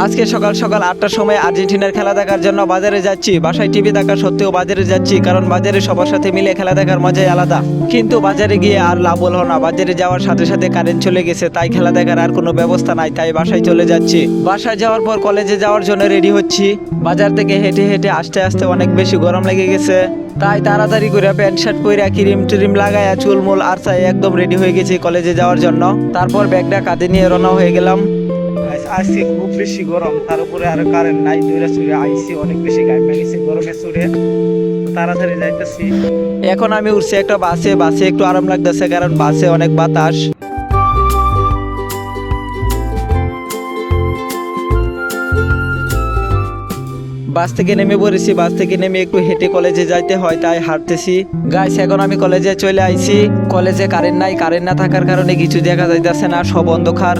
আজকে সকাল সকাল 8টার সময় আর্জেন্টিনার খেলা দেখার জন্য বাজারে যাচ্ছি। বাসায় টিভি দেখা সত্ত্বেও বাজারে যাচ্ছি, কারণ বাজারে সবার সাথে মিলে খেলা দেখার মজাই আলাদা। কিন্তু বাজারে গিয়ে আর লাভ হলো না, বাজারে যাওয়ার সাথে সাথে কারেন্ট চলে গেছে, তাই খেলা দেখার আর কোনো ব্যবস্থা নাই, তাই বাসায় চলে যাচ্ছি। বাসায় যাওয়ার পর কলেজে যাওয়ার জন্য রেডি হচ্ছি। বাজার থেকে হেঁটে হেঁটে আসতে আসতে অনেক বেশি গরম লেগে গেছে, তাই তাড়াতাড়ি করে প্যান্ট শার্ট পরে ক্রিম ট্রিম লাগায়া চুলমুল আর চাই একদম রেডি হয়ে গেছি কলেজে যাওয়ার জন্য। তারপর ব্যাগটা কাঁধে নিয়ে রওনা হয়ে গেলাম। আজকে খুব বেশি গরম, তার উপরে আর কারেন্ট নাই, দূরে চুরে আইসি অনেক বেশি গায়ে গেছে গরমে চুরে, তাড়াতাড়ি যাইতেছি। এখন আমি উঠছি একটা বাসে, বাসে একটু আরাম লাগতেছে কারণ বাসে অনেক বাতাস। বাস থেকে নেমে পড়েছি, বাস থেকে নেমে একটু হেঁটে কলেজে যাইতে হয়, তাই হাঁটতেছি। গাইস এখন আমি কলেজে চলে আইছি। কলেজে কারেন্ট নাই, কারেন্ট না থাকার কারণে কিছু দেখা যাইতেছে না, সব অন্ধকার।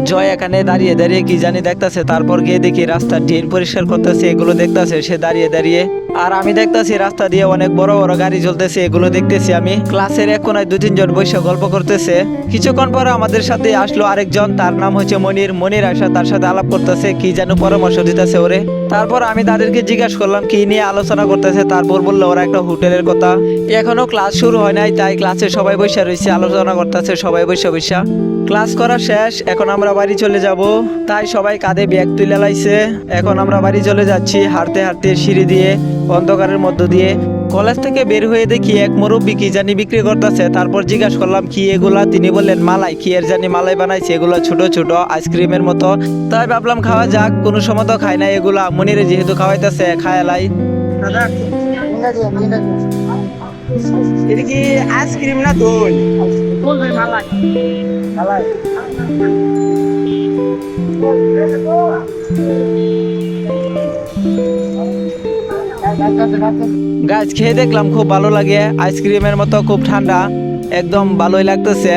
জয় এখানে দাঁড়িয়ে দাঁড়িয়ে কি জানি দেখতেছে, তারপর গিয়ে দেখি রাস্তার ড্রেন পরিষ্কার করতেছে, এগুলো দেখতেছে সে দাঁড়িয়ে দাঁড়িয়ে। আর আমি দেখতেছি রাস্তা দিয়ে অনেক বড় বড় গাড়ি চলতেছে, এগুলো দেখতেছি আমি। ক্লাসের এক কোনায় 2-3 জন বসে গল্প করতেছে। কিছুক্ষণ পরে আমাদের সাথে আসলো আরেকজন, তার নাম হচ্ছে মনির। মনির আসা তার সাথে আলাপ করতেছে, কি যেন পরামর্শ দিতেছে ওরে। তারপর আমি তাদেরকে জিজ্ঞাসা করলাম কি নিয়ে আলোচনা করতেছে, তারপর বললো ওরা একটা হোটেলের কথা। এখনো ক্লাস শুরু হয় নাই, তাই ক্লাসে সবাই বসে রয়েছে, আলোচনা করতেছে সবাই বসে বসে। ক্লাস করা শেষ, এখন আমরা বাড়ি চলে যাব, তাই সবাই কাঁধে ব্যাগ তুলে লাইছে। এখন আমরা বাড়ি চলে যাচ্ছি হাঁটতে হাঁটতে সিঁড়ি দিয়ে, অন্ধকারের মধ্য দিয়ে। কলেজ থেকে বের হয়ে দেখি এক মুরব্বি কি জানি বিক্রি করতেছে, তারপর জিজ্ঞাসা করলাম কি এগুলা, তিনি বললেন মালাই। কি এর জানি মালাই বানাইছে, এগুলো ছোট ছোট আইসক্রিমের মতো, তাই ভাবলাম খাওয়া যাক, কোনো সময় তো খাই না এগুলা, মনিরে যেহেতু খাওয়াইতেছে খায়ালাই। এটা কি আইসক্রিম না দই? মালাই মালাই। গাছ খেয়ে দেখলাম খুব ভালো লাগে, আইসক্রিমের মতো খুব ঠান্ডা, একদম ভালোই লাগতেছে,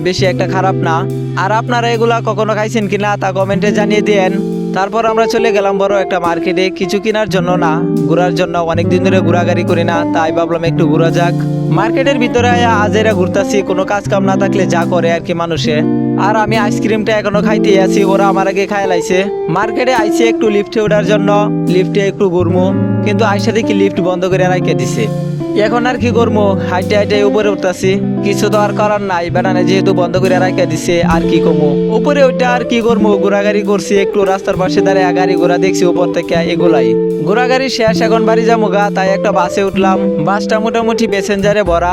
বেশি একটা খারাপ না। আর আপনারা এগুলা কখনো খাইছেন কিনা তা কমেন্টে জানিয়ে দিয়েন। তারপর আমরা চলে গেলাম বড় একটা মার্কেটে, কিছু কেনার জন্য না, ঘোরার জন্য। অনেকদিন ধরে ঘোরাঘুরি করি না, তাই ভাবলাম একটু ঘোরা যাক। মার্কেটের ভিতরে আজেরা ঘুরতাছি, কোনো কাজ কাম না থাকলে যা করে আর কি মানুষে। আর আমি আইসক্রিমটা এখনো খাইতে আছি, ওরা আমার আগে খাই লাইছে। মার্কেটে আইসি একটু লিফটে ওঠার জন্য, লিফটে একটু ঘুরমু, কিন্তু আইসা দেখি লিফট বন্ধ করে রাখে দিছে। এখন আর কি করবো, হাইটে হাইটে উপরে উঠতেছি, কিছু তো আর করার নাই, বেড়ানে যেহেতু বন্ধ করে রাখা দিছে আর কি কমু। উপরে উঠে আর কি করবো, ঘোরাঘুরি করছি একটু, রাস্তার পাশে দাঁড়িয়ে গাড়ি ঘোড়া দেখছি উপর থেকে, এগুলাই। ঘোরাঘুরি শেষ, এখন বাড়ি যাবো গা, তাই একটা বাসে উঠলাম। বাসটা মোটামুটি প্যাসেঞ্জারে ভরা।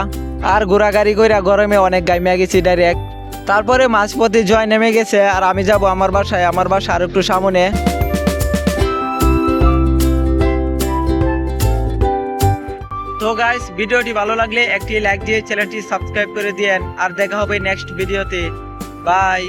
আর ঘোরাঘুরি কইরা গরমে অনেক গাইমা গেছি ডাইরেক্ট। তারপরে মাঝপথে জয় নেমে গেছে, আর আমি যাব আমার বাসায়। আমার বাসা আর একটু সামনে। তো গাইস, ভিডিওটি ভালো লাগলে একটি লাইক দিয়ে চ্যানেলটি সাবস্ক্রাইব করে দিয়েন, আর দেখা হবে নেক্সট ভিডিওতে। বাই।